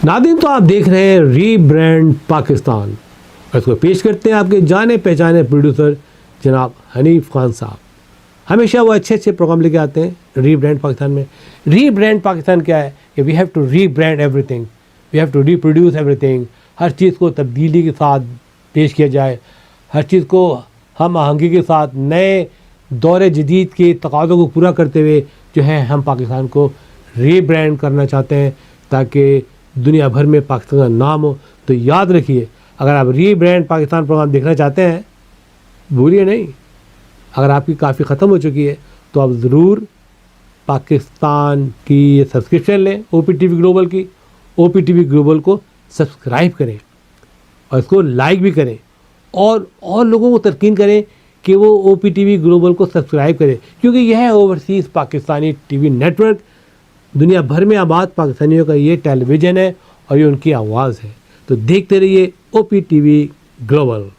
नादिन, तो आप देख रहे हैं रीब्रांड पाकिस्तान। इसको पेश करते हैं आपके जाने पहचाने प्रोड्यूसर जनाब हनीफ खान साहब। हमेशा वो अच्छे अच्छे प्रोग्राम लेके आते हैं रीब्रांड पाकिस्तान में। रीब्रांड पाकिस्तान क्या है कि we have to rebrand everything, we have to reproduce everything. हर चीज़ को तब्दीली के साथ पेश किया जाए, हर चीज़ को हम आहंगी के साथ नए दौर जदीद के तकाज़ों को पूरा करते हुए जो है हम पाकिस्तान को रीब्रांड करना चाहते हैं ताकि दुनिया भर में पाकिस्तान का नाम हो। तो याद रखिए, अगर आप रीब्रांड पाकिस्तान प्रोग्राम देखना चाहते हैं, भूलिए नहीं, अगर आपकी काफ़ी ख़त्म हो चुकी है तो आप ज़रूर पाकिस्तान की सब्सक्रिप्शन लें, OPTV ग्लोबल की। OPTV ग्लोबल को सब्सक्राइब करें और इसको लाइक भी करें और लोगों को तरकीन करें कि वो OPTV ग्लोबल को सब्सक्राइब करें, क्योंकि यह है ओवरसीज़ पाकिस्तानी टीवी नेटवर्क। दुनिया भर में आबाद पाकिस्तानियों का ये टेलीविज़न है और ये उनकी आवाज़ है। तो देखते रहिए OPTV ग्लोबल।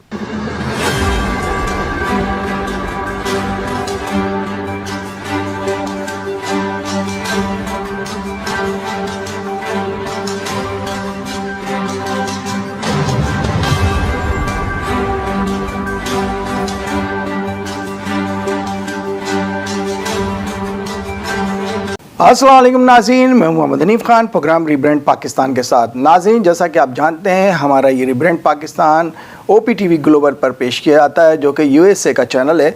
अस्सलाम वालेकुम नाज़रीन, मैं मोहम्मद हनीफ खान, प्रोग्राम रीब्रांड पाकिस्तान के साथ। नाज़रीन, जैसा कि आप जानते हैं, हमारा ये रीब्रांड पाकिस्तान OPTV ग्लोबल पर पेश किया जाता है, जो कि USA का चैनल है।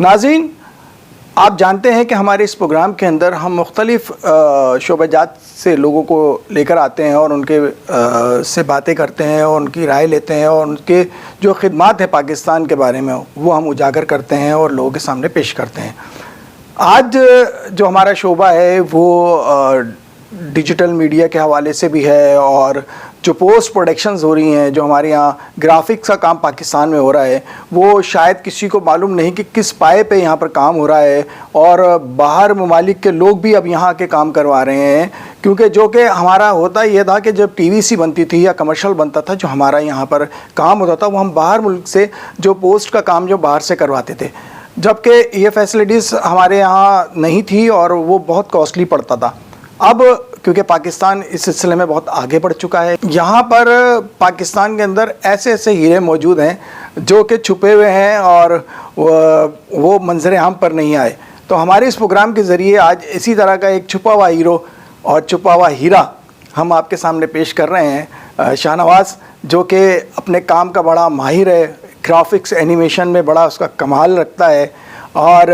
नाज़रीन, आप जानते हैं कि हमारे इस प्रोग्राम के अंदर हम मुख्तलिफ़ शोबाजात से लोगों को लेकर आते हैं और उनके से बातें करते हैं और उनकी राय लेते हैं और उनके जो खिदमात है पाकिस्तान के बारे में वो हम उजागर करते हैं और लोगों के सामने पेश करते हैं। आज जो हमारा शोबा है वो डिजिटल मीडिया के हवाले से भी है और जो पोस्ट प्रोडक्शंस हो रही हैं, जो हमारे यहाँ ग्राफिक्स का काम पाकिस्तान में हो रहा है, वो शायद किसी को मालूम नहीं कि किस पाए पे यहाँ पर काम हो रहा है। और बाहर ममालिक के लोग भी अब यहाँ के काम करवा रहे हैं, क्योंकि जो कि हमारा होता ये था कि जब TVC बनती थी या कमर्शियल बनता था, जो हमारा यहाँ पर काम होता था, वो हम बाहर मुल्क से जो पोस्ट का काम जो बाहर से करवाते थे, जबकि ये फैसिलिटीज़ हमारे यहाँ नहीं थी और वो बहुत कॉस्टली पड़ता था। अब क्योंकि पाकिस्तान इस सिलसिले में बहुत आगे बढ़ चुका है, यहाँ पर पाकिस्तान के अंदर ऐसे ऐसे हीरे मौजूद हैं जो कि छुपे हुए हैं और वो मंजर आम पर नहीं आए। तो हमारे इस प्रोग्राम के ज़रिए आज इसी तरह का एक छुपा हुआ हीरो और छुपा हुआ हीरा हम आपके सामने पेश कर रहे हैं। शाहनवाज़, जो कि अपने काम का बड़ा माहिर है, ग्राफिक्स एनिमेशन में बड़ा उसका कमाल रखता है और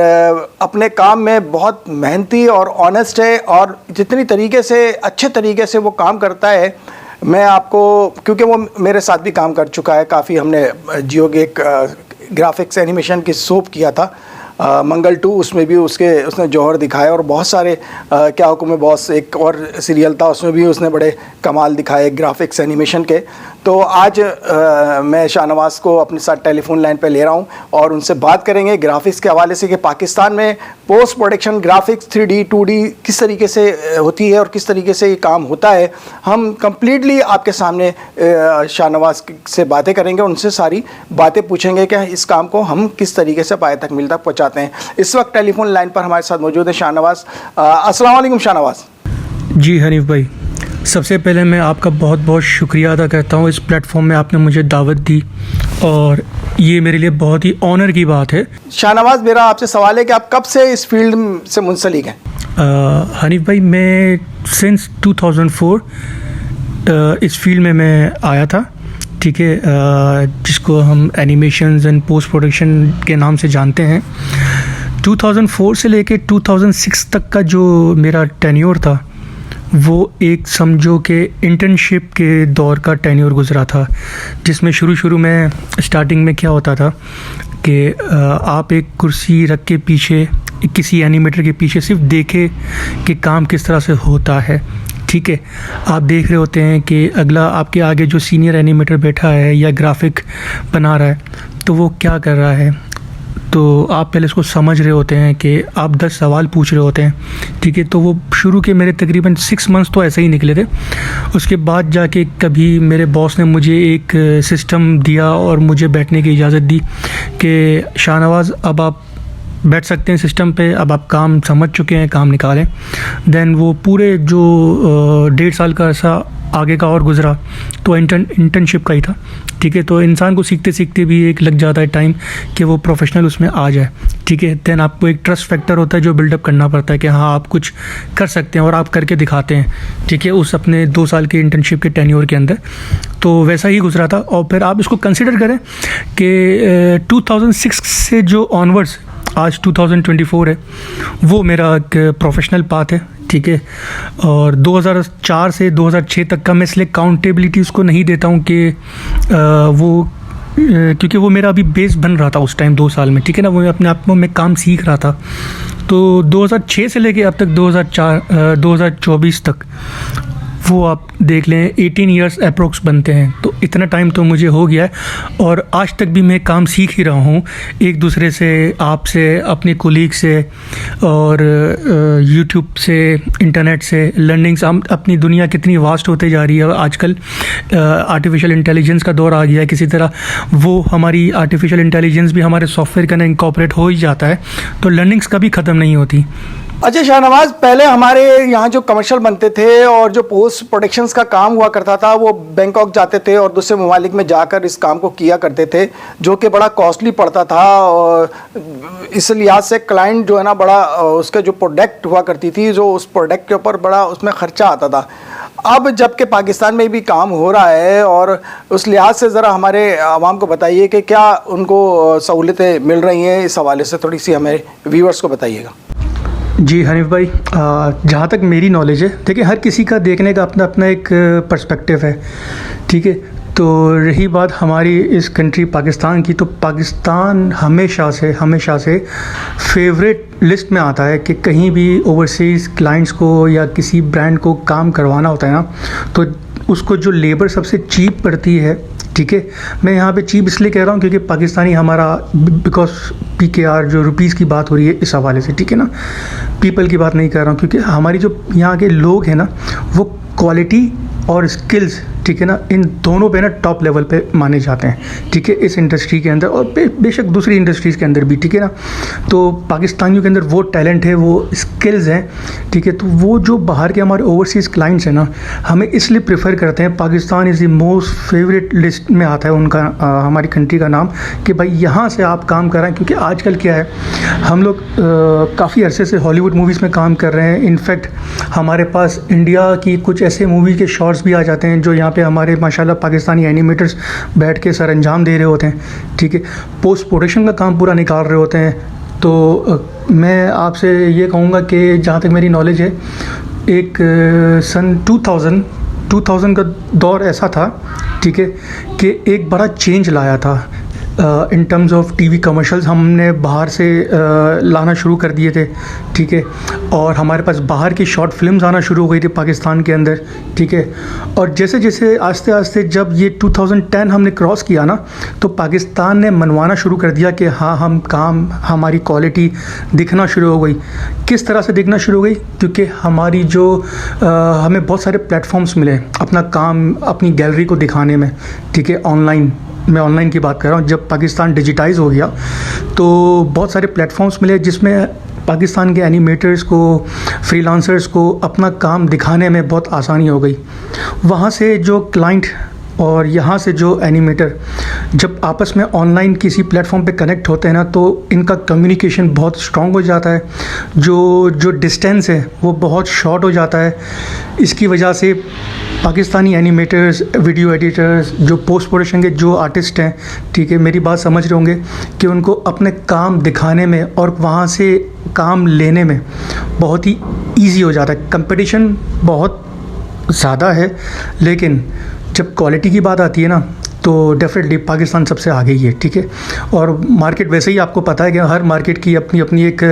अपने काम में बहुत मेहनती और ऑनेस्ट है और जितनी तरीके से अच्छे तरीके से वो काम करता है, मैं आपको, क्योंकि वो मेरे साथ भी काम कर चुका है काफ़ी, हमने जियो के ग्राफिक्स एनिमेशन की सोप किया था मंगल 2, उसमें भी उसने जौहर दिखाया और बहुत सारे क्या हुक्म है बॉस एक और सीरियल था, उसमें भी उसने बड़े कमाल दिखाए ग्राफिक्स एनिमेशन के। तो आज मैं शाहनवाज़ को अपने साथ टेलीफोन लाइन पे ले रहा हूँ और उनसे बात करेंगे ग्राफिक्स के हवाले से कि पाकिस्तान में post production graphics 3D 2D किस तरीके से होती है और किस तरीके से ये काम होता है। हम कम्प्लीटली आपके सामने शाहनवाज़ से बातें करेंगे, उनसे सारी बातें पूछेंगे कि इस काम को हम किस तरीके से पाए तक मिल तक पहुँचाते हैं। इस वक्त टेलीफोन लाइन पर हमारे साथ मौजूद है शाहनवाज़। अस्सलाम वालेकुम शाहनवाज़। जी हनीफ भाई, सबसे पहले मैं आपका बहुत बहुत शुक्रिया अदा करता हूँ, इस प्लेटफॉर्म में आपने मुझे दावत दी और ये मेरे लिए बहुत ही ऑनर की बात है। शाहनवाज़, मेरा आपसे सवाल है कि आप कब से इस फील्ड से मुंसलिक हैं? हनीफ भाई, मैं सिंस 2004 इस फील्ड में मैं आया था, ठीक है, जिसको हम एनिमेशंस एंड पोस्ट प्रोडक्शन के नाम से जानते हैं। 2004 से लेके 2006 तक का जो मेरा टेन्योर था वो एक समझो कि इंटर्नशिप के दौर का टेन्योर गुज़रा था, जिसमें शुरू में स्टार्टिंग में क्या होता था कि आप एक कुर्सी रख के पीछे किसी एनिमेटर के पीछे सिर्फ देखे कि काम किस तरह से होता है, ठीक है। आप देख रहे होते हैं कि अगला आपके आगे जो सीनियर एनिमेटर बैठा है या ग्राफिक बना रहा है तो वो क्या कर रहा है, तो आप पहले इसको समझ रहे होते हैं कि आप 10 सवाल पूछ रहे होते हैं, ठीक है। तो वो शुरू के मेरे तकरीबन 6 मंथ्स तो ऐसे ही निकले थे। उसके बाद जाके कभी मेरे बॉस ने मुझे एक सिस्टम दिया और मुझे बैठने की इजाज़त दी कि शाहनवाज़ अब आप बैठ सकते हैं सिस्टम पे, अब आप काम समझ चुके हैं, काम निकालें। देन वो पूरे जो 1.5 साल का अर्सा आगे का और गुजरा तो इंटर्नशिप का ही था, ठीक है। तो इंसान को सीखते सीखते भी एक लग जाता है टाइम कि वो प्रोफेशनल उसमें आ जाए, ठीक है। देन आपको एक ट्रस्ट फैक्टर होता है जो बिल्डअप करना पड़ता है कि हाँ आप कुछ कर सकते हैं और आप करके दिखाते हैं, ठीक है, उस अपने 2 साल के इंटर्नशिप के टेन्योर के अंदर। तो वैसा ही गुजरा था। और फिर आप इसको कंसिडर करें कि 2006 से जो ऑनवर्ड्स आज 2024 है, वो मेरा एक प्रोफेशनल पाथ है, ठीक है। और 2004 से 2006 तक का मैं इसलिए काउंटेबिलिटी उसको नहीं देता हूँ कि वो क्योंकि वो मेरा अभी बेस बन रहा था उस टाइम 2 साल में, ठीक है ना। वो अपने आप में मैं काम सीख रहा था। तो 2006 से लेके अब तक 2024 तक वो आप देख लें 18 ईयर्स अप्रोक्स बनते हैं। तो इतना टाइम तो मुझे हो गया है और आज तक भी मैं काम सीख ही रहा हूँ एक दूसरे से, आपसे, अपने कोलीग से और यूट्यूब से, इंटरनेट से। लर्निंग्स हम अपनी दुनिया कितनी वास्ट होते जा रही है आजकल। आर्टिफिशियल इंटेलिजेंस का दौर आ गया है, किसी तरह वो हमारी आर्टिफिशियल इंटेलिजेंस भी हमारे सॉफ्टवेयर के अंदर इंकॉर्पोरेट हो ही जाता है। तो लर्निंग्स कभी ख़त्म नहीं होती। अच्छा शाहनवाज, पहले हमारे यहाँ जो कमर्शियल बनते थे और जो पोस्ट प्रोडक्शंस का काम हुआ करता था वो बैंकॉक जाते थे और दूसरे ममालिक में जाकर इस काम को किया करते थे, जो कि बड़ा कॉस्टली पड़ता था। और इस लिहाज से क्लाइंट जो है ना बड़ा उसके जो प्रोडक्ट हुआ करती थी, जो उस प्रोडक्ट के ऊपर बड़ा उसमें ख़र्चा आता था। अब जबकि पाकिस्तान में भी काम हो रहा है और उस लिहाज से ज़रा हमारे आवाम को बताइए कि क्या उनको सहूलतें मिल रही हैं, इस हवाले से थोड़ी सी हमें व्यूअर्स को बताइएगा। जी हनीफ भाई, जहाँ तक मेरी नॉलेज है, देखिए हर किसी का देखने का अपना अपना एक पर्सपेक्टिव है, ठीक है। तो रही बात हमारी इस कंट्री पाकिस्तान की, तो पाकिस्तान हमेशा से फेवरेट लिस्ट में आता है कि कहीं भी ओवरसीज़ क्लाइंट्स को या किसी ब्रांड को काम करवाना होता है ना, तो उसको जो लेबर सबसे चीप पड़ती है, ठीक है। मैं यहाँ पे चीप इसलिए कह रहा हूँ क्योंकि पाकिस्तानी हमारा बिकॉज PKR जो रुपीज़ की बात हो रही है इस हवाले से, ठीक है ना, पीपल की बात नहीं कर रहा हूँ, क्योंकि हमारी जो यहाँ के लोग हैं ना वो क्वालिटी और स्किल्स, ठीक है ना, इन दोनों पे ना टॉप लेवल पे माने जाते हैं, ठीक है, इस इंडस्ट्री के अंदर और बेशक दूसरी इंडस्ट्रीज़ के अंदर भी, ठीक है ना। तो पाकिस्तानियों के अंदर वो टैलेंट है, वो स्किल्स हैं, ठीक है। तो वो जो बाहर के हमारे ओवरसीज़ क्लाइंट्स हैं ना, हमें इसलिए प्रेफर करते हैं। Pakistan is the most favourite list में आता है उनका, हमारी कंट्री का नाम, कि भाई यहाँ से आप काम कराएं। क्योंकि आजकल क्या है, हम लोग काफ़ी अरसे से हॉलीवुड मूवीज़ में काम कर रहे हैं। इनफैक्ट हमारे पास इंडिया की कुछ ऐसे मूवी के शॉर्ट्स भी आ जाते हैं जो यहाँ पे हमारे माशाल्लाह पाकिस्तानी एनिमेटर्स बैठ के सर अंजाम दे रहे होते हैं, ठीक है, पोस्ट प्रोडक्शन का काम पूरा निकाल रहे होते हैं। तो मैं आपसे ये कहूँगा कि जहाँ तक मेरी नॉलेज है, एक सन 2000 का दौर ऐसा था, ठीक है, कि एक बड़ा चेंज लाया था in terms of TV commercials. हमने बाहर से लाना शुरू कर दिए थे, ठीक है, और हमारे पास बाहर की शॉर्ट फिल्म्स आना शुरू हो गई थी पाकिस्तान के अंदर, ठीक है। और जैसे जैसे आस्ते आस्ते जब ये 2010 हमने क्रॉस किया ना, तो पाकिस्तान ने मनवाना शुरू कर दिया कि हाँ हम काम, हमारी क्वालिटी दिखना शुरू हो गई। किस तरह से दिखना शुरू हो गई? क्योंकि हमारी जो हमें बहुत सारे प्लेटफॉर्म्स मिले अपना काम, अपनी गैलरी को दिखाने में, ठीक है, ऑनलाइन, मैं ऑनलाइन की बात कर रहा हूँ। जब पाकिस्तान डिजिटाइज़ हो गया तो बहुत सारे प्लेटफॉर्म्स मिले जिसमें पाकिस्तान के एनिमेटर्स को, फ्रीलांसर्स को अपना काम दिखाने में बहुत आसानी हो गई। वहाँ से जो क्लाइंट और यहाँ से जो एनिमेटर जब आपस में ऑनलाइन किसी प्लेटफॉर्म पे कनेक्ट होते हैं ना, तो इनका कम्युनिकेशन बहुत स्ट्रॉन्ग हो जाता है। जो डिस्टेंस है वो बहुत शॉर्ट हो जाता है। इसकी वजह से पाकिस्तानी एनिमेटर्स, वीडियो एडिटर्स, जो पोस्ट प्रोडक्शन के जो आर्टिस्ट हैं, ठीक है, मेरी बात समझ रहे होंगे, कि उनको अपने काम दिखाने में और वहाँ से काम लेने में बहुत ही ईजी हो जाता है। कंपटीशन बहुत ज़्यादा है, लेकिन जब क्वालिटी की बात आती है ना, तो डेफिनेटली पाकिस्तान सबसे आगे ही है, ठीक है। और मार्केट वैसे ही आपको पता है कि हर मार्केट की अपनी अपनी एक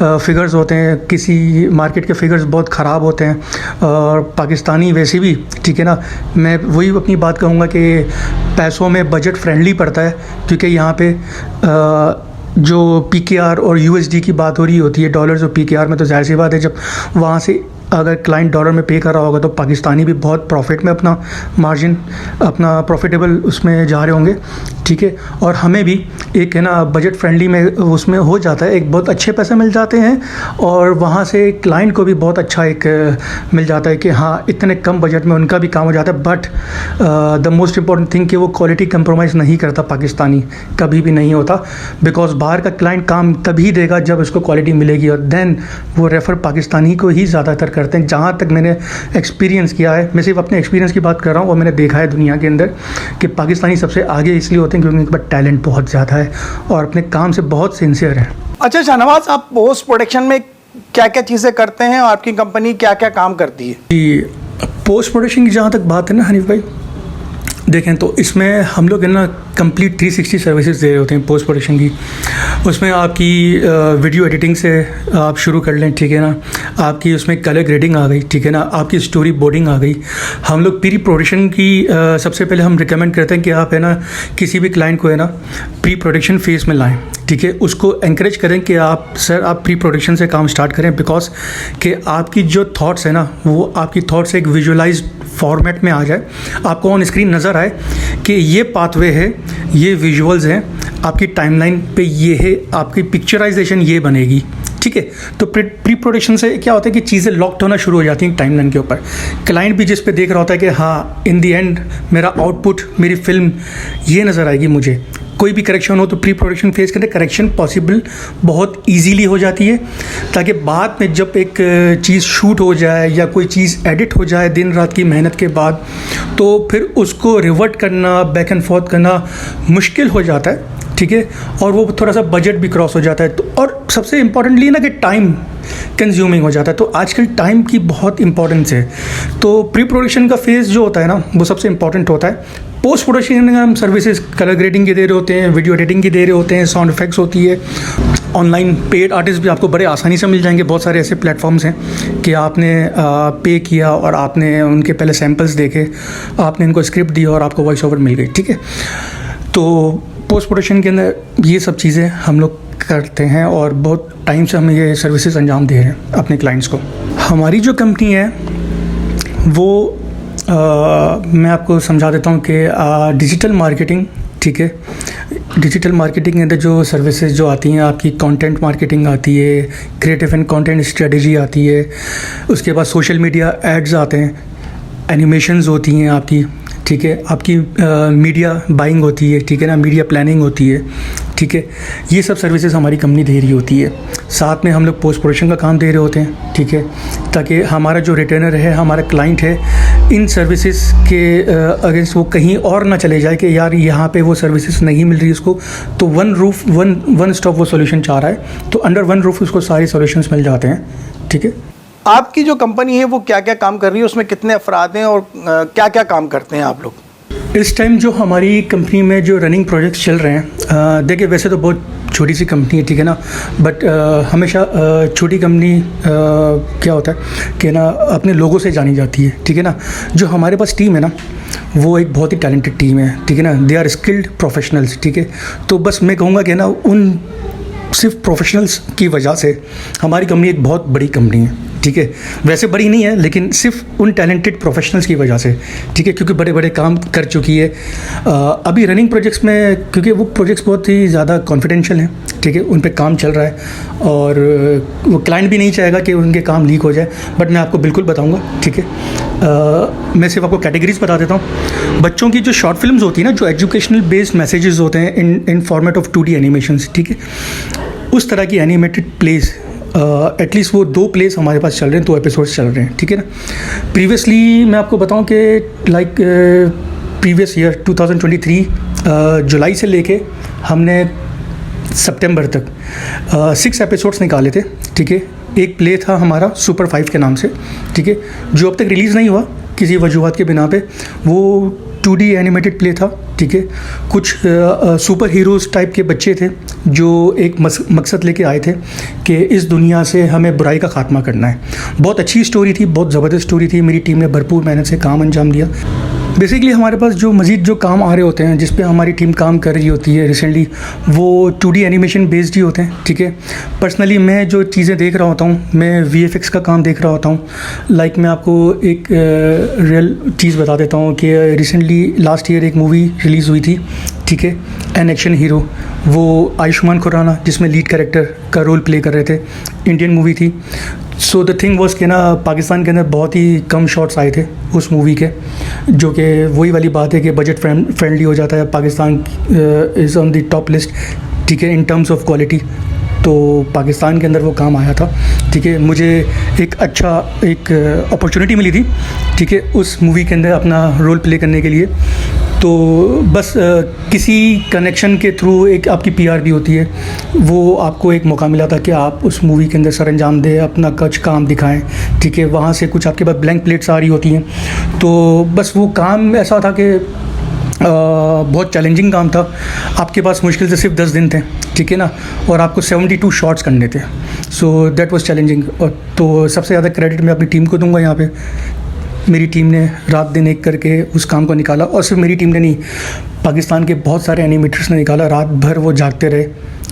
फ़िगर्स होते हैं। किसी मार्केट के फ़िगर्स बहुत ख़राब होते हैं और पाकिस्तानी वैसे भी, ठीक है ना। मैं वही अपनी बात कहूँगा कि पैसों में बजट फ्रेंडली पड़ता है, क्योंकि यहाँ पे जो PKR और USD की बात हो रही होती है, डॉलर्स और PKR में, तो ज़ाहिर सी बात है जब वहाँ से अगर क्लाइंट डॉलर में पे कर रहा होगा तो पाकिस्तानी भी बहुत प्रॉफिट में अपना मार्जिन, अपना प्रॉफिटेबल उसमें जा रहे होंगे, ठीक है। और हमें भी एक है ना बजट फ्रेंडली में उसमें हो जाता है, एक बहुत अच्छे पैसे मिल जाते हैं और वहाँ से क्लाइंट को भी बहुत अच्छा एक मिल जाता है कि हाँ इतने कम बजट में उनका भी काम हो जाता है। But the most important thing कि वो क्वालिटी कंप्रोमाइज़ नहीं करता, पाकिस्तानी कभी भी नहीं होता, बिकॉज बाहर का क्लाइंट काम तभी देगा जब उसको क्वालिटी मिलेगी और देन वो रेफ़र पाकिस्तानी को ही ज़्यादातर करते हैं। जहाँ तक मैंने एक्सपीरियंस किया है, मैं सिर्फ अपने एक्सपीरियंस की बात कर रहा हूँ और मैंने देखा है दुनिया के अंदर कि पाकिस्तानी सबसे आगे इसलिए होते हैं क्योंकि उनके पास टैलेंट बहुत ज़्यादा है और अपने काम से बहुत सिंसियर है। अच्छा शाहनवाज, आप पोस्ट प्रोडक्शन में क्या क्या चीज़ें करते हैं और आपकी कंपनी क्या क्या काम करती है? कि पोस्ट प्रोडक्शन की जहाँ तक बात है ना हनीफ भाई, देखें तो इसमें हम लोग है ना कंप्लीट 360 सर्विसेज दे रहे होते हैं पोस्ट प्रोडक्शन की। उसमें आपकी वीडियो एडिटिंग से आप शुरू कर लें, ठीक है ना, आपकी उसमें कलर ग्रेडिंग आ गई, ठीक है ना, आपकी स्टोरी बोर्डिंग आ गई। हम लोग प्री प्रोडक्शन की सबसे पहले हम रिकमेंड करते हैं कि आप है ना किसी भी क्लाइंट को है ना प्री प्रोडक्शन फेज़ में लाएं, ठीक है। उसको एनकरेज करें कि आप प्री प्रोडक्शन से काम स्टार्ट करें, बिकॉज कि आपकी जो थॉट्स है ना वो आपकी थॉट्स एक विजुअलाइज्ड फॉर्मेट में आ जाए, आपको ऑन स्क्रीन नज़र आए कि ये पाथवे है, ये विजुअल्स हैं, आपकी टाइमलाइन पे ये है, आपकी पिक्चराइजेशन ये बनेगी, ठीक है। तो प्री प्रोडक्शन से क्या होता है कि चीज़ें लॉक्ड होना शुरू हो जाती हैं टाइमलाइन के ऊपर। क्लाइंट भी जिस पे देख रहा होता है कि हाँ इन दी एंड मेरा आउटपुट, मेरी फिल्म ये नज़र आएगी मुझे। कोई भी करेक्शन हो तो प्री प्रोडक्शन फेज़ के अंदर करेक्शन पॉसिबल बहुत इजीली हो जाती है, ताकि बाद में जब एक चीज़ शूट हो जाए या कोई चीज़ एडिट हो जाए दिन रात की मेहनत के बाद, तो फिर उसको रिवर्ट करना, बैक एंड फोर्थ करना मुश्किल हो जाता है, ठीक है। और वो थोड़ा सा बजट भी क्रॉस हो जाता है। तो और सबसे इम्पॉर्टेंटली ना कि टाइम कंज्यूमिंग हो जाता है। तो आजकल टाइम की बहुत इंपॉर्टेंस है। तो प्री प्रोडक्शन का फेज़ जो होता है ना वो सबसे इम्पॉर्टेंट होता है। पोस्ट प्रोडक्शन में हम सर्विसेज कलर ग्रेडिंग के दे रहे होते हैं, वीडियो एडिटिंग की दे रहे होते हैं, साउंड इफेक्ट्स होती है। ऑनलाइन पेड आर्टिस्ट भी आपको बड़े आसानी से मिल जाएंगे। बहुत सारे ऐसे प्लेटफॉर्म्स हैं कि आपने पे किया और आपने उनके पहले सैम्पल्स देखे, आपने इनको स्क्रिप्ट दी और आपको वॉइस ओवर मिल गई, ठीक है। तो पोस्ट प्रोडक्शन के अंदर ये सब चीज़ें हम लोग करते हैं और बहुत टाइम से हम ये सर्विसेज अंजाम दे रहे हैं अपने क्लाइंट्स को। हमारी जो कंपनी है वो मैं आपको समझा देता हूँ कि डिजिटल मार्केटिंग, ठीक है, डिजिटल मार्केटिंग के अंदर जो सर्विसेज जो आती हैं, आपकी कंटेंट मार्केटिंग आती है, क्रिएटिव एंड कंटेंट स्ट्रेटजी आती है, उसके बाद सोशल मीडिया एड्स आते हैं, एनिमेशंस होती हैं आपकी, ठीक है, आपकी मीडिया बाइंग होती है, ठीक है ना, मीडिया प्लानिंग होती है, ठीक है। ये सब सर्विसेज हमारी कंपनी दे रही होती है। साथ में हम लोग पोस्ट प्रोडक्शन का काम दे रहे होते हैं, ठीक है, ताकि हमारा जो रिटेनर है, हमारा क्लाइंट है, इन सर्विसेज के अगेंस्ट वो कहीं और ना चले जाए कि यार यहाँ पे वो सर्विसेज नहीं मिल रही उसको, तो वन स्टॉप वो सोल्यूशन चाह रहा है, तो अंडर वन रूफ उसको सारे सोल्यूशंस मिल जाते हैं, ठीक है। आपकी जो कंपनी है वो क्या क्या काम कर रही है, उसमें कितने अफराद हैं और क्या क्या काम करते हैं आप लोग? इस टाइम जो हमारी कंपनी में जो रनिंग प्रोजेक्ट्स चल रहे हैं, देखिए वैसे तो बहुत छोटी सी कंपनी है, ठीक है ना, बट हमेशा छोटी कंपनी क्या होता है कि ना अपने लोगों से जानी जाती है, ठीक है ना। जो हमारे पास टीम है ना वो एक बहुत ही टैलेंटेड टीम है, ठीक है ना, दे आर स्किल्ड प्रोफेशनल्स, ठीक है। तो बस मैं कहूँगा कि ना उन सिर्फ प्रोफेशनल्स की वजह से हमारी कंपनी एक बहुत बड़ी कंपनी है, ठीक है। वैसे बड़ी नहीं है लेकिन सिर्फ उन टैलेंटेड प्रोफेशनल्स की वजह से, ठीक है, क्योंकि बड़े बड़े काम कर चुकी है। अभी रनिंग प्रोजेक्ट्स में, क्योंकि वो प्रोजेक्ट्स बहुत ही ज़्यादा कॉन्फिडेंशियल हैं, ठीक है, उन पे काम चल रहा है और वो क्लाइंट भी नहीं चाहेगा कि उनके काम लीक हो जाए, बट मैं आपको बिल्कुल बताऊँगा, ठीक है। मैं सिर्फ आपको कैटेगरीज बता देता हूँ। बच्चों की जो शॉर्ट फिल्म्स होती है ना, जो एजुकेशनल बेस्ड मैसेजेस होते हैं इन फॉर्मेट ऑफ 2D एनिमेशंस, ठीक है, उस तरह की एनिमेटेड प्लेस, एटलीस्ट वो 2 प्लेस हमारे पास चल रहे हैं, 2 एपिसोड्स चल रहे हैं, ठीक है ना। प्रीवियसली मैं आपको बताऊं कि लाइक प्रीवियस ईयर 2023 जुलाई से लेके हमने सितंबर तक 6 एपिसोड्स निकाले थे, ठीक है। एक प्ले था हमारा सुपर 5 के नाम से, ठीक है, जो अब तक रिलीज़ नहीं हुआ किसी वजूहत के बिना पे। वो 2D एनिमेटेड प्ले था, ठीक है। कुछ सुपर हीरोज़ टाइप के बच्चे थे जो एक मकसद लेके आए थे कि इस दुनिया से हमें बुराई का खात्मा करना है। बहुत अच्छी स्टोरी थी, बहुत ज़बरदस्त स्टोरी थी। मेरी टीम ने भरपूर मेहनत से काम अंजाम दिया। बेसिकली हमारे पास जो मज़ीद जो काम आ रहे होते हैं, जिस पे हमारी टीम काम कर रही होती है रिसेंटली, वो 2D एनिमेशन बेस्ड ही होते हैं, ठीक है। पर्सनली मैं जो चीज़ें देख रहा होता हूँ, मैं VFX का काम देख रहा होता हूँ। लाइक मैं आपको एक रियल चीज़ बता देता हूँ कि रिसेंटली लास्ट ईयर एक मूवी रिलीज़ हुई थी, ठीक है, एन एक्शन हीरो। वो आयुष्मान खुराना जिसमें लीड कैरेक्टर का रोल प्ले कर रहे थे, इंडियन मूवी थी। सो द थिंग वॉज कि ना पाकिस्तान के अंदर बहुत ही कम शॉट्स आए थे उस मूवी के, जो कि वही वाली बात है कि बजट फ्रेंडली हो जाता है। Pakistan is on the top list, ठीक है, इन टर्म्स ऑफ क्वालिटी। तो पाकिस्तान के अंदर वो काम आया था, ठीक है। मुझे एक अच्छा एक अपॉर्चुनिटी मिली थी, ठीक है, उस मूवी के अंदर अपना रोल प्ले करने के लिए। तो बस किसी कनेक्शन के थ्रू एक आपकी PR भी होती है, वो आपको एक मौका मिला था कि आप उस मूवी के अंदर सर अंजाम दें, अपना कुछ काम दिखाएं, ठीक है। वहाँ से कुछ आपके पास ब्लैंक प्लेट्स आ रही होती हैं। तो बस वो काम ऐसा था कि बहुत चैलेंजिंग काम था। आपके पास मुश्किल से सिर्फ 10 दिन थे, ठीक है ना, और आपको 72 शॉट्स करने थे। So that was challenging. और तो सबसे ज़्यादा क्रेडिट मैं अपनी टीम को दूंगा यहाँ पे। मेरी टीम ने रात दिन एक करके उस काम को निकाला, और सिर्फ मेरी टीम ने नहीं, पाकिस्तान के बहुत सारे एनिमेटर्स ने निकाला। रात भर वो जागते रहे,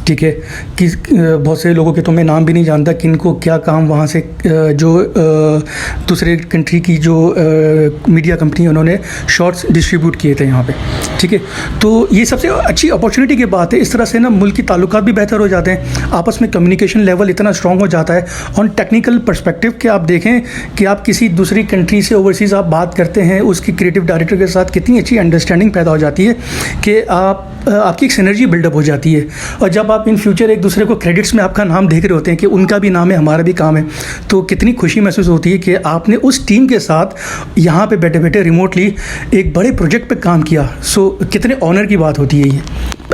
ठीक है। कि बहुत से लोगों के तो मैं नाम भी नहीं जानता कि इनको क्या काम वहाँ से जो दूसरे कंट्री की जो मीडिया कंपनी उन्होंने शॉर्ट्स डिस्ट्रीब्यूट किए थे यहाँ पे, ठीक है। तो ये सबसे अच्छी अपॉर्चुनिटी की बात है। इस तरह से ना मुल्क की ताल्लुकात भी बेहतर हो जाते हैं, आपस में कम्युनिकेशन लेवल इतना स्ट्रॉन्ग हो जाता है ऑन टेक्निकल पर्सपेक्टिव कि आप देखें कि आप किसी दूसरी कंट्री से ओवरसीज़ आप बात करते हैं, उसकी क्रिएटिव डायरेक्टर के साथ कितनी अच्छी अंडरस्टैंडिंग पैदा हो जाती है कि आपकी एक सिनर्जी बिल्डअप हो जाती है। और जब आप इन फ्यूचर एक दूसरे को क्रेडिट्स में आपका नाम देख रहे होते हैं कि उनका भी नाम है, हमारा भी काम है, तो कितनी खुशी महसूस होती है कि आपने उस टीम के साथ यहाँ पे बैठे बैठे रिमोटली एक बड़े प्रोजेक्ट पे काम किया। सो कितने ऑनर की बात होती है ये।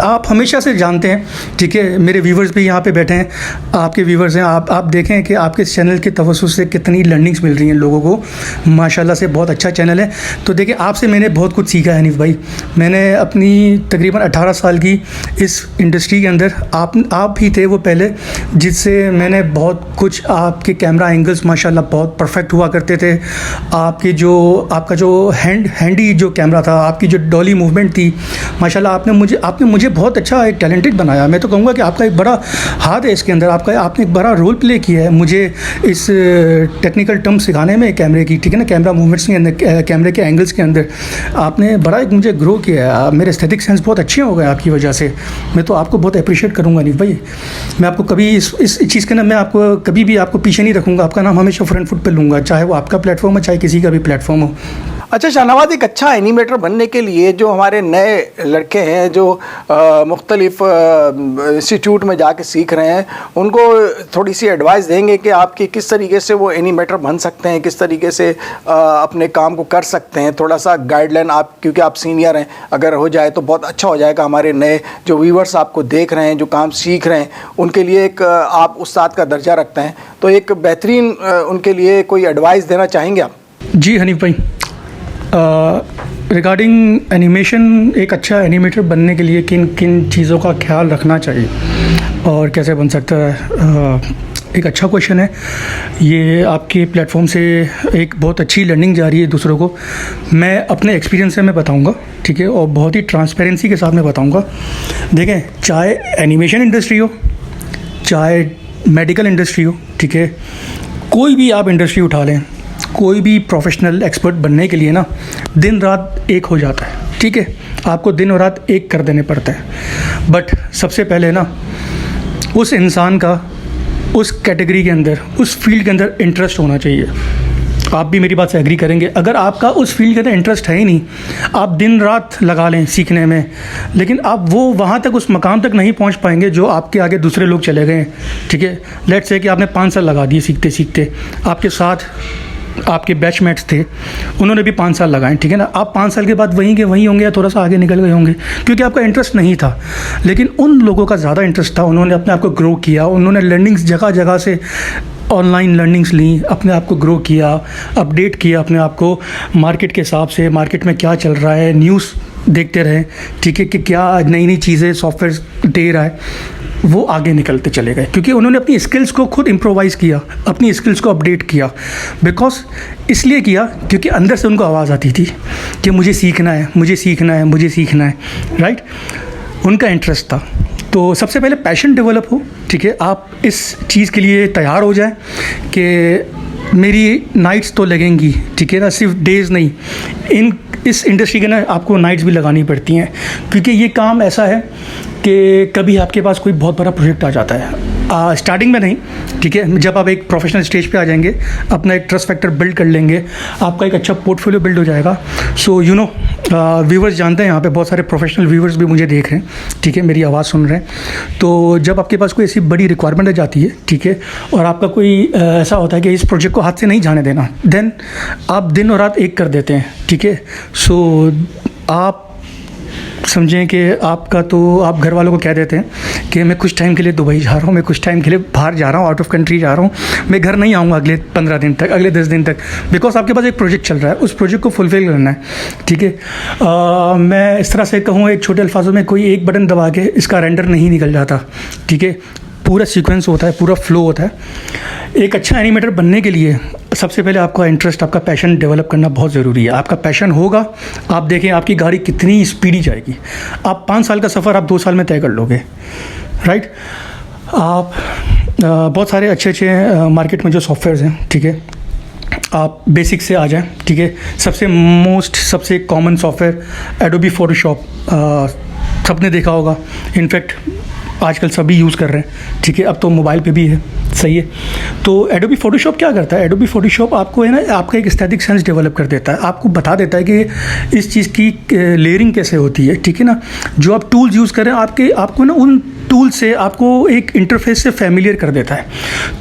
आप हमेशा से जानते हैं, ठीक है, मेरे व्यूवर्स भी यहाँ पे बैठे हैं, आपके व्यूवर्स हैं, आप देखें कि आपके इस चैनल के तवज्जुह से कितनी लर्निंग्स मिल रही हैं लोगों को। माशाल्लाह से बहुत अच्छा चैनल है। तो देखिए, आपसे मैंने बहुत कुछ सीखा है हनीफ भाई। मैंने अपनी तकरीबन 18 साल की इस इंडस्ट्री के अंदर आप ही थे वो पहले, जिससे मैंने बहुत कुछ, आपके कैमरा एंगल्स माशाल्लाह बहुत परफेक्ट हुआ करते थे। आपका जो हैंडी जो कैमरा था, आपकी जो डॉली मूवमेंट थी, माशाल्लाह आपने मुझे बहुत अच्छा एक टैलेंटेड बनाया। मैं तो कहूँगा कि आपका एक बड़ा हाथ है इसके अंदर, आपने एक बड़ा रोल प्ले किया है मुझे इस टेक्निकल टर्म सिखाने में कैमरे की, ठीक है ना, कैमरा मूवमेंट्स के अंदर, कैमरे के एंगल्स के अंदर आपने बड़ा एक मुझे ग्रो किया है। मेरे एस्थेटिक सेंस बहुत अच्छे हो गए आपकी वजह से। मैं तो आपको बहुत अप्रिशिएट करूँगा अनीफ भाई। मैं आपको कभी इस चीज़ के ना, मैं आपको कभी भी आपको पीछे नहीं रखूँगा, आपका नाम हमेशा फ्रंट फुट पे लूँगा, चाहे वो आपका प्लेटफॉर्म है, चाहे किसी का भी प्लेटफॉर्म हो। अच्छा शाहनवाज, एक अच्छा एनिमेटर बनने के लिए जो हमारे नए लड़के हैं जो मुख्तलिफ इंस्टीट्यूट में जाके सीख रहे हैं, उनको थोड़ी सी एडवाइस देंगे कि आपकी किस तरीके से वो एनिमेटर बन सकते हैं, किस तरीके से अपने काम को कर सकते हैं। थोड़ा सा गाइडलाइन आप, क्योंकि आप सीनियर हैं, अगर हो जाए तो बहुत अच्छा हो जाएगा। हमारे नए जो व्यूवर्स आपको देख रहे हैं, जो काम सीख रहे हैं, उनके लिए एक आप उस्ताद का दर्जा रखते हैं, तो एक बेहतरीन उनके लिए कोई एडवाइस देना चाहेंगे आप? जी हनीफ भाई, रिगार्डिंग एनिमेशन, एक अच्छा एनिमेटर बनने के लिए किन किन चीज़ों का ख्याल रखना चाहिए और कैसे बन सकता है, एक अच्छा क्वेश्चन है ये। आपके प्लेटफॉर्म से एक बहुत अच्छी लर्निंग जा रही है दूसरों को। मैं अपने एक्सपीरियंस से मैं बताऊंगा, ठीक है, और बहुत ही ट्रांसपेरेंसी के साथ मैं बताऊंगा। देखें, चाहे एनिमेशन इंडस्ट्री हो, चाहे मेडिकल इंडस्ट्री हो, ठीक है, कोई भी आप इंडस्ट्री उठा लें, कोई भी प्रोफेशनल एक्सपर्ट बनने के लिए ना दिन रात एक हो जाता है, ठीक है, आपको दिन और रात एक कर देने पड़ता है। बट सबसे पहले ना उस इंसान का उस कैटेगरी के अंदर, उस फील्ड के अंदर इंटरेस्ट होना चाहिए। आप भी मेरी बात से एग्री करेंगे। अगर आपका उस फील्ड के अंदर इंटरेस्ट है ही नहीं, आप दिन रात लगा लें सीखने में, लेकिन आप वो वहाँ तक, उस मकाम तक नहीं पहुँच पाएंगे जो आपके आगे दूसरे लोग चले गए हैं, ठीक है। लेट्स से कि आपने 5 साल लगा दिए सीखते सीखते, आपके साथ आपके बैचमेट्स थे, उन्होंने भी 5 साल लगाए, ठीक है ना। आप 5 साल के बाद वहीं के वहीं होंगे या थोड़ा सा आगे निकल गए होंगे, क्योंकि आपका इंटरेस्ट नहीं था। लेकिन उन लोगों का ज़्यादा इंटरेस्ट था, उन्होंने अपने आप को ग्रो किया, उन्होंने लर्निंग्स जगह जगह से ऑनलाइन लर्निंग्स ली, अपने आप को ग्रो किया, अपडेट किया अपने आप को मार्केट के हिसाब से, मार्केट में क्या चल रहा है, न्यूज़ देखते रहे, ठीक है, कि क्या नई नई चीज़ें सॉफ्टवेयर दे रहा है। वो आगे निकलते चले गए, क्योंकि उन्होंने अपनी स्किल्स को खुद इम्प्रोवाइज़ किया, अपनी स्किल्स को अपडेट किया। बिकॉज इसलिए किया क्योंकि अंदर से उनको आवाज़ आती थी कि मुझे सीखना है, मुझे सीखना है, मुझे सीखना है, राइट। उनका इंटरेस्ट था। तो सबसे पहले पैशन डेवलप हो, ठीक है। आप इस चीज़ के लिए तैयार हो जाए कि मेरी नाइट्स तो लगेंगी, ठीक है ना, सिर्फ डेज़ नहीं। इस इंडस्ट्री के ना आपको नाइट्स भी लगानी पड़ती हैं, क्योंकि ये काम ऐसा है कि कभी आपके पास कोई बहुत बड़ा प्रोजेक्ट आ जाता है, स्टार्टिंग में नहीं, ठीक है। जब आप एक प्रोफेशनल स्टेज पे आ जाएंगे, अपना एक ट्रस्ट फैक्टर बिल्ड कर लेंगे, आपका एक अच्छा पोर्टफोलियो बिल्ड हो जाएगा। सो यू नो, व्यूवर्स जानते हैं, यहाँ पे बहुत सारे प्रोफेशनल व्यूवर्स भी मुझे देख रहे हैं, ठीक है, मेरी आवाज़ सुन रहे हैं। तो जब आपके पास कोई ऐसी बड़ी रिक्वायरमेंट आ जाती है, ठीक है, और आपका कोई ऐसा होता है कि इस प्रोजेक्ट को हाथ से नहीं जाने देना, देन आप दिन और रात एक कर देते हैं, ठीक है। सो आप समझें कि आपका, तो आप घर वालों को कह देते हैं कि मैं कुछ टाइम के लिए दुबई जा रहा हूँ, मैं कुछ टाइम के लिए बाहर जा रहा हूँ, आउट ऑफ कंट्री जा रहा हूँ, मैं घर नहीं आऊँगा अगले 15 दिन तक, अगले 10 दिन तक, बिकॉज आपके पास एक प्रोजेक्ट चल रहा है, उस प्रोजेक्ट को फुलफिल करना है, ठीक है। मैं इस तरह से कहूँ एक छोटे अल्फाजों में, कोई एक बटन दबा के इसका रेंडर नहीं निकल जाता, ठीक है। पूरा सीक्वेंस होता है, पूरा फ्लो होता है। एक अच्छा एनिमेटर बनने के लिए सबसे पहले आपका इंटरेस्ट, आपका पैशन डेवलप करना बहुत ज़रूरी है। आपका पैशन होगा, आप देखें आपकी गाड़ी कितनी स्पीडी जाएगी। आप 5 साल का सफ़र आप 2 साल में तय कर लोगे, राइट। आप बहुत सारे अच्छे मार्केट में जो सॉफ्टवेयर्स हैं, ठीक है, आप बेसिक से आ जाएं, ठीक है। सबसे कॉमन सॉफ्टवेयर एडोबी फोटोशॉप, सबने देखा होगा, इनफैक्ट आजकल सभी यूज़ कर रहे हैं, ठीक है। अब तो मोबाइल पे भी है, सही है। तो एडोबी फोटोशॉप क्या करता है? एडोबी फोटोशॉप आपको है ना, आपका एक एस्थेटिक सेंस डेवलप कर देता है, आपको बता देता है कि इस चीज़ की लेयरिंग कैसे होती है, ठीक है ना। जो आप टूल्स यूज़ करें, आपको ना उन टूल से आपको एक इंटरफेस से फैमिलियर कर देता है।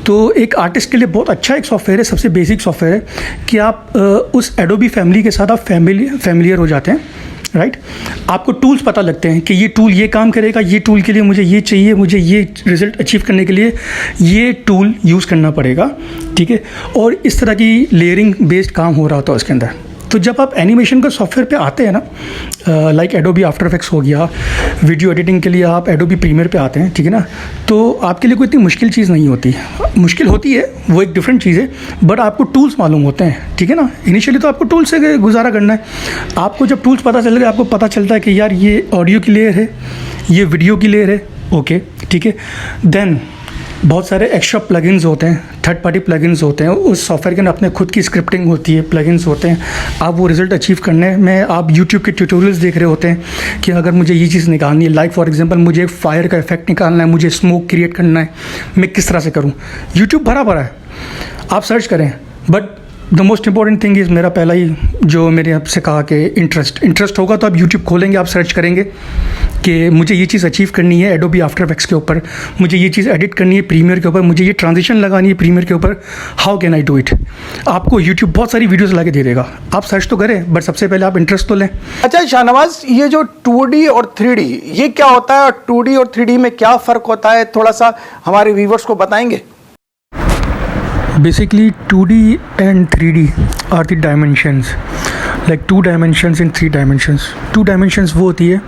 तो एक आर्टिस्ट के लिए बहुत अच्छा एक सॉफ्टवेयर है, सबसे बेसिक सॉफ्टवेयर है कि आप उस एडोबी फैमिली के साथ आप फैमिलियर हो जाते हैं, राइट। आपको टूल्स पता लगते हैं कि ये टूल ये काम करेगा, ये टूल के लिए मुझे ये चाहिए, मुझे ये रिज़ल्ट अचीव करने के लिए ये टूल यूज़ करना पड़ेगा, ठीक है। और इस तरह की लेयरिंग बेस्ड काम हो रहा होता है उसके अंदर। तो जब आप एनिमेशन का सॉफ्टवेयर पे आते हैं ना, लाइक एडोबी आफ्टर इफेक्ट्स हो गया, वीडियो एडिटिंग के लिए आप एडोबी प्रीमियर पे आते हैं, ठीक है ना, तो आपके लिए कोई इतनी मुश्किल चीज़ नहीं होती। मुश्किल होती है, वो एक डिफरेंट चीज़ है, बट आपको टूल्स मालूम होते हैं, ठीक है ना। इनिशियली तो आपको टूल से गुजारा करना है। आपको जब टूल्स पता चल गए, आपको पता चलता है कि यार ये ऑडियो की लेयर है, ये वीडियो की लेयर है, ओके, ठीक है। देन बहुत सारे एक्स्ट्रा प्लगइन्स होते हैं, थर्ड पार्टी प्लगइन्स होते हैं, उस सॉफ्टवेयर के अंदर अपने खुद की स्क्रिप्टिंग होती है, प्लगइन्स होते हैं। आप वो रिज़ल्ट अचीव करने में आप यूट्यूब के ट्यूटोरियल्स देख रहे होते हैं कि अगर मुझे ये चीज़ निकालनी है, लाइक फॉर एग्जांपल मुझे फायर का इफेक्ट निकालना है, मुझे स्मोक क्रिएट करना है, मैं किस तरह से करूँ। यूट्यूब भरा भरा है, आप सर्च करें। But the most important thing is, मेरा पहला ही जो मेरे आपसे कहा कि इंटरेस्ट होगा तो आप यूट्यूब खोलेंगे, आप सर्च करेंगे कि मुझे ये चीज़ अचीव करनी है एडोबी आफ्टर इफेक्ट्स के ऊपर, मुझे ये चीज़ एडिट करनी है प्रीमियर के ऊपर, मुझे ये ट्रांजिशन लगानी है प्रीमियर के ऊपर, how can I do it. आपको यूट्यूब बहुत सारी वीडियोज़ ला के दे देगा, आप सर्च तो करें, बट सबसे पहले आप इंटरेस्ट तो लें। अच्छा शाहनवाज, ये जो 2D और 3D ये क्या होता है, और 2D और 3D में क्या फ़र्क होता है, थोड़ा सा हमारे व्यूवर्स को बताएंगे। Basically 2D and 3D are the dimensions, like 2 dimensions and 3 dimensions. 2 dimensions वो होती है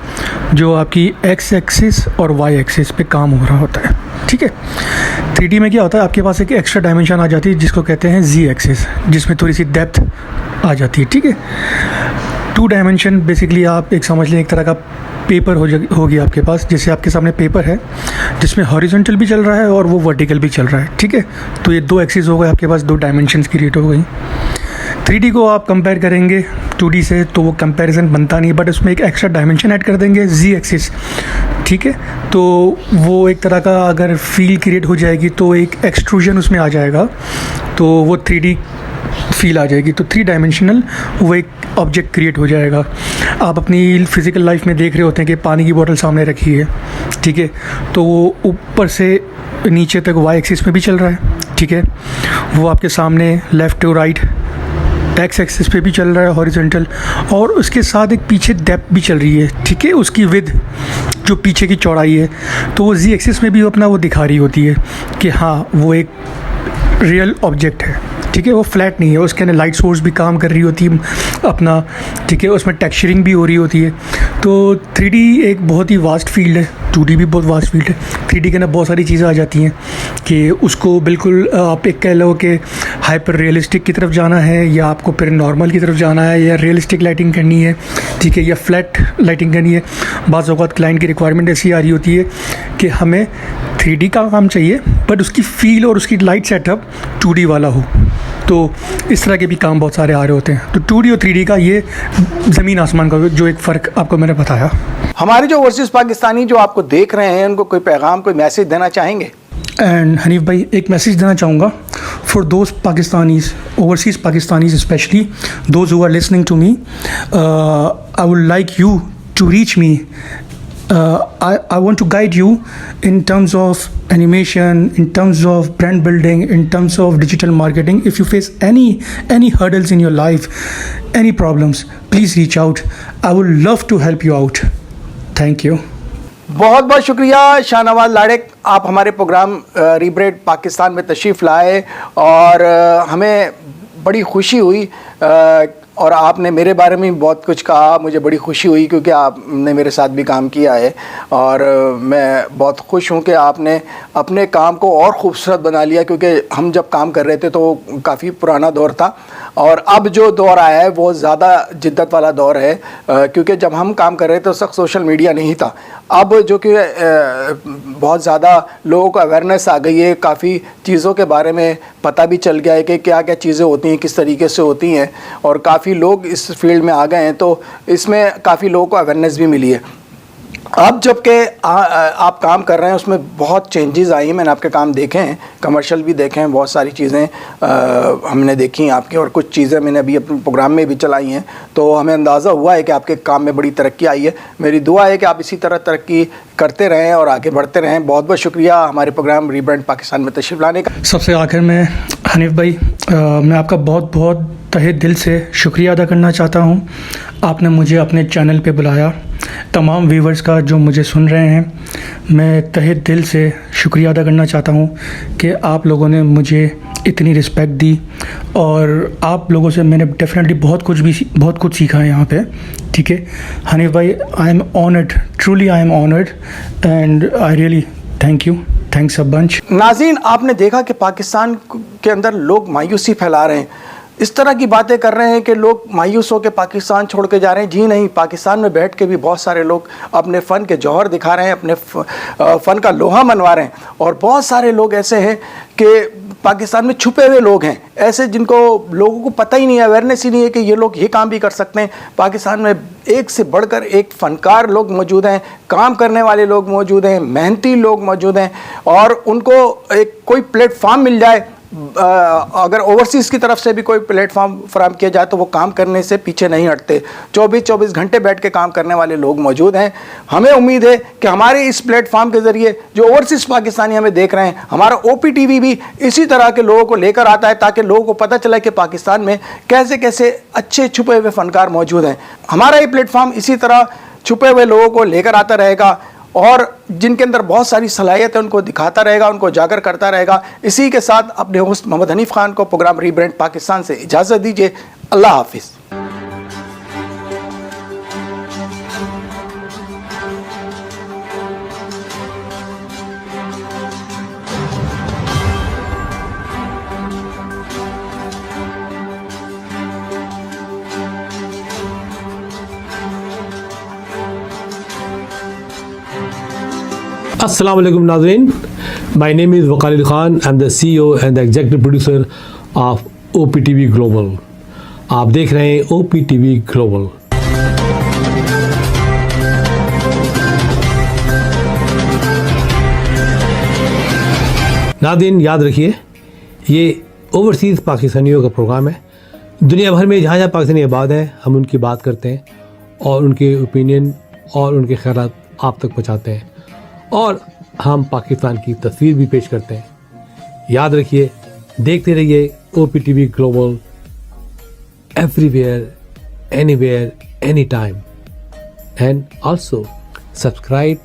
जो आपकी x एक्सिस और y एक्सिस पे काम हो रहा होता है, ठीक है। 3D में क्या होता है, आपके पास एक एक्स्ट्रा डायमेंशन आ जाती है जिसको कहते हैं z एक्सिस, जिसमें थोड़ी सी डेप्थ आ जाती है, ठीक है। 2 डायमेंशन बेसिकली आप एक समझ लें, एक तरह का पेपर होगी आपके पास, जैसे आपके सामने पेपर है जिसमें हॉरिजॉन्टल भी चल रहा है और वो वर्टिकल भी चल रहा है, ठीक है। तो ये 2 एक्सिस हो गए आपके पास, 2 डायमेंशंस क्रिएट हो गई। 3D को आप कंपेयर करेंगे 2D से तो वो कंपैरिजन बनता नहीं, बट उसमें एक एक्स्ट्रा डायमेंशन ऐड कर देंगे, z एक्सिस, ठीक है। तो वो एक तरह का अगर फील क्रिएट हो जाएगी तो एक एक्सट्रूजन उसमें आ जाएगा, तो वो 3D फील आ जाएगी। तो 3 डायमेंशनल वो एक ऑब्जेक्ट क्रिएट हो जाएगा। आप अपनी फिज़िकल लाइफ में देख रहे होते हैं कि पानी की बोतल सामने रखी है, ठीक है, तो वो ऊपर से नीचे तक y एक्सिस में भी चल रहा है, ठीक है। वो आपके सामने left to right x axis पे भी चल रहा है हॉरिजॉन्टल, और उसके साथ एक पीछे डेप्थ भी चल रही है, ठीक है, उसकी विड्थ जो पीछे की चौड़ाई है, तो वो z एक्सिस में भी अपना वो दिखा रही होती है कि हाँ वो एक रियल ऑब्जेक्ट है, ठीक है, वो फ्लैट नहीं है, उसके अंदर लाइट सोर्स भी काम कर रही होती है अपना, ठीक है, उसमें टेक्सचरिंग भी हो रही होती है। तो 3D एक बहुत ही वास्ट फील्ड है, 2D भी बहुत वास्ट फील्ड है। 3D के अंदर बहुत सारी चीज़ें आ जाती हैं कि उसको बिल्कुल आप एक कह लो कि हाइपर रियलिस्टिक की तरफ जाना है, या आपको फिर नॉर्मल की तरफ जाना है, या रियलिस्टिक लाइटिंग करनी है, ठीक है, या फ्लैट लाइटिंग करनी है। बाज़ औक़ात क्लाइंट की रिक्वायरमेंट ऐसी आ रही होती है कि हमें 3D का काम चाहिए बट उसकी फ़ील और उसकी लाइट सेटअप 2D वाला हो। तो इस तरह के भी काम बहुत सारे आ रहे होते हैं। तो 2D और 3D का ये ज़मीन आसमान का जो एक फ़र्क आपको मैंने बताया। हमारे जो ओवरसीज़ पाकिस्तानी जो आपको देख रहे हैं, उनको कोई पैगाम, कोई मैसेज देना चाहेंगे? एंड हनीफ भाई, एक मैसेज देना चाहूँगा for those Pakistanis, overseas Pakistanis specially those who are listening to me, I would like you to reach me. I want to guide you in terms of animation, in terms of brand building, in terms of digital marketing. If you face any hurdles in your life, any problems, please reach out. I would love to help you out. Thank you. बहुत बहुत शुक्रिया शाहनवाज लाड़ेक, आप हमारे programme rebrand Pakistan में तशरीफ़ लाए और हमें बड़ी खुशी हुई और आपने मेरे बारे में बहुत कुछ कहा। मुझे बड़ी खुशी हुई क्योंकि आपने मेरे साथ भी काम किया है और मैं बहुत खुश हूँ कि आपने अपने काम को और ख़ूबसूरत बना लिया, क्योंकि हम जब काम कर रहे थे तो काफ़ी पुराना दौर था और अब जो दौर आया है वो ज़्यादा जिद्दत वाला दौर है, क्योंकि जब हम काम कर रहे थे उस वक्त सोशल मीडिया नहीं था। अब जो कि बहुत ज़्यादा लोगों को अवेयरनेस आ गई है, काफ़ी चीज़ों के बारे में पता भी चल गया है कि क्या क्या चीज़ें होती हैं, किस तरीके से होती हैं, और काफ़ी लोग इस फील्ड में आ गए हैं, तो इसमें काफ़ी लोगों को अवेयरनेस भी मिली है। अब जबकि आप काम कर रहे हैं उसमें बहुत चेंजेस आई हैं। मैंने आपके काम देखे हैं, कमर्शियल भी देखे हैं, बहुत सारी चीज़ें हमने देखी हैं आपकी, और कुछ चीज़ें मैंने अभी अपने प्रोग्राम में भी चलाई हैं, तो हमें अंदाज़ा हुआ है कि आपके काम में बड़ी तरक्की आई है। मेरी दुआ है कि आप इसी तरह तरक्की करते रहें और आगे बढ़ते रहें। बहुत बहुत शुक्रिया हमारे प्रोग्राम रीब्रांड पाकिस्तान में तशरीफ़ लाने का। सबसे आखिर में हनीफ भाई, मैं आपका बहुत बहुत तहे दिल से शुक्रिया अदा करना चाहता हूँ। आपने मुझे अपने चैनल पे बुलाया। तमाम व्यूवर्स का जो मुझे सुन रहे हैं, मैं तहे दिल से शुक्रिया अदा करना चाहता हूँ कि आप लोगों ने मुझे इतनी रिस्पेक्ट दी, और आप लोगों से मैंने डेफिनेटली बहुत कुछ सीखा है यहाँ पे। ठीक है हनीफ भाई, I am honoured, truly I am honoured, and I really thank you, thanks a bunch. नाज़रीन, आपने देखा कि पाकिस्तान के अंदर लोग मायूसी फैला रहे हैं, इस तरह की बातें कर रहे हैं कि लोग मायूस होकर पाकिस्तान छोड़ के जा रहे हैं। जी नहीं, पाकिस्तान में बैठ के भी बहुत सारे लोग अपने फ़न के जौहर दिखा रहे हैं, अपने फ़न का लोहा मनवा रहे हैं, और बहुत सारे लोग ऐसे हैं कि पाकिस्तान में छुपे हुए लोग हैं, ऐसे जिनको लोगों को पता ही नहीं है, अवेयरनेस ही नहीं है कि ये लोग ये काम भी कर सकते हैं। पाकिस्तान में एक से बढ़कर एक फ़नकार लोग मौजूद हैं, काम करने वाले लोग मौजूद हैं, मेहनती लोग मौजूद हैं, और उनको एक कोई प्लेटफार्म मिल जाए, अगर ओवरसीज़ की तरफ से भी कोई प्लेटफॉर्म फराहम किया जाए तो वो काम करने से पीछे नहीं हटते। 24-24 घंटे बैठ के काम करने वाले लोग मौजूद हैं। हमें उम्मीद है कि हमारे इस प्लेटफॉर्म के ज़रिए जो ओवरसीज़ पाकिस्तानी हमें देख रहे हैं, हमारा OPTV भी इसी तरह के लोगों को लेकर आता है, ताकि लोगों को पता चले कि पाकिस्तान में कैसे कैसे अच्छे छुपे हुए फ़नकार मौजूद हैं। हमारा ये प्लेटफॉर्म इसी तरह छुपे हुए लोगों को लेकर आता रहेगा, और जिनके अंदर बहुत सारी सलाहियत है उनको दिखाता रहेगा, उनको उजागर करता रहेगा। इसी के साथ अपने होस्ट मोहम्मद हनीफ खान को प्रोग्राम रीब्रांड पाकिस्तान से इजाज़त दीजिए। अल्लाह हाफिज़। Assalamu alaikum नाज़रीन, my name is Waqar Khan. I'm the CEO and the executive producer of OPTV Global. आप देख रहे हैं OPTV Global। नाज़रीन, याद रखिए, ये ओवरसीज़ पाकिस्तानियों का प्रोग्राम है। दुनिया भर में जहाँ जहाँ पाकिस्तानी आबाद हैं, हम उनकी बात करते हैं और उनके ओपिनियन और उनके ख़यालात आप तक पहुँचाते हैं, और हम पाकिस्तान की तस्वीर भी पेश करते हैं। याद रखिए, देखते रहिए OPTV global, everywhere, anywhere, any time, and also subscribe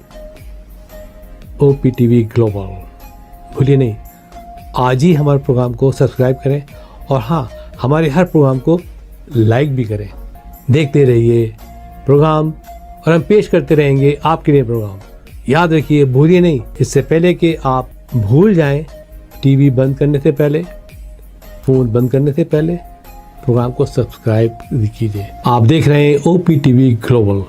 OPTV global. भूलिए नहीं, आज ही हमारे प्रोग्राम को सब्सक्राइब करें और हाँ, हमारे हर प्रोग्राम को लाइक भी करें। देखते रहिए प्रोग्राम और हम पेश करते रहेंगे आपके लिए प्रोग्राम। याद रखिए, भूलिए नहीं, इससे पहले कि आप भूल जाएं, टीवी बंद करने से पहले, फ़ोन बंद करने से पहले प्रोग्राम को सब्सक्राइब कीजिए। आप देख रहे हैं OPTV global.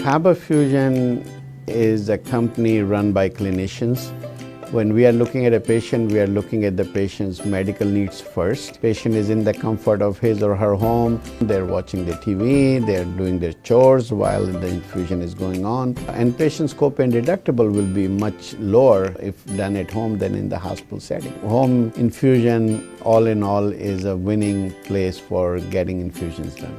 Faber Fusion is a company run by clinicians. When we are looking at a patient, we are looking at the patient's medical needs first. Patient is in the comfort of his or her home. They're watching the TV, they're doing their chores while the infusion is going on. And patient's copay and deductible will be much lower if done at home than in the hospital setting. Home infusion, all in all, is a winning place for getting infusions done.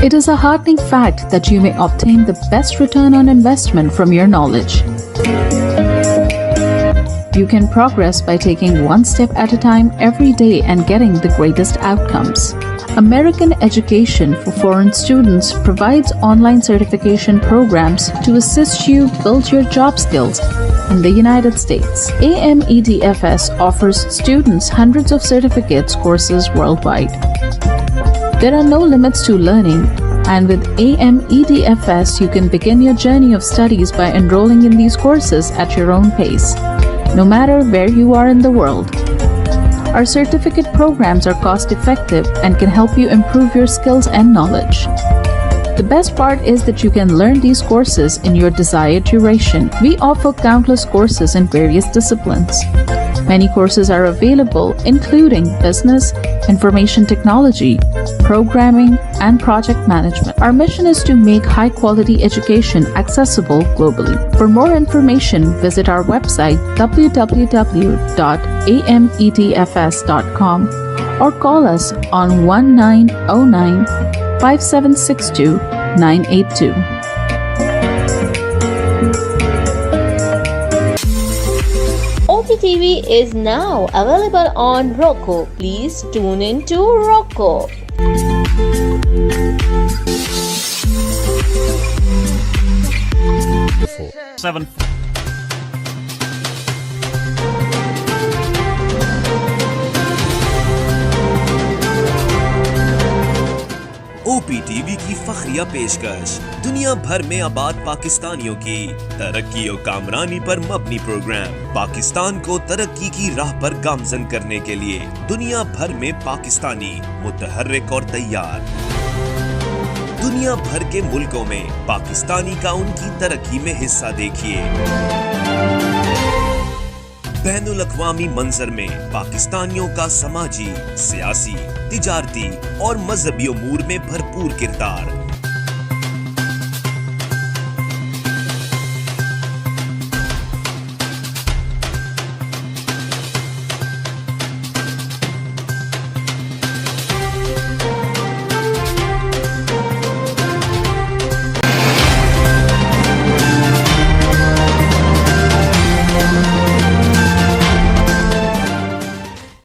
It is a heartening fact that you may obtain the best return on investment from your knowledge. You can progress by taking one step at a time every day and getting the greatest outcomes. American Education for Foreign Students provides online certification programs to assist you build your job skills in the United States. AMEDFS offers students hundreds of certificates courses worldwide. There are no limits to learning, and with AMEDFS, you can begin your journey of studies by enrolling in these courses at your own pace, no matter where you are in the world. Our certificate programs are cost-effective and can help you improve your skills and knowledge. The best part is that you can learn these courses in your desired duration. We offer countless courses in various disciplines. Many courses are available, including business, information technology, programming, and project management. Our mission is to make high-quality education accessible globally. For more information, visit our website www.amedfs.com or call us on 1909 5762 982. OPTV is now available on Roku. Please tune in to Roku. OPTV की फखरिया पेशकश दुनिया भर में आबाद पाकिस्तानियों की तरक्की और कामरानी पर मबनी प्रोग्राम। पाकिस्तान को तरक्की की राह पर गामजन करने के लिए दुनिया भर में पाकिस्तानी मुतहर्रिक और तैयार। दुनिया भर के मुल्कों में पाकिस्तानी का उनकी तरक्की में हिस्सा देखिए। बैनुल अक़वामी मंजर में पाकिस्तानियों का समाजी, सियासी, तिजारती और मजहबी उमूर में भरपूर किरदार।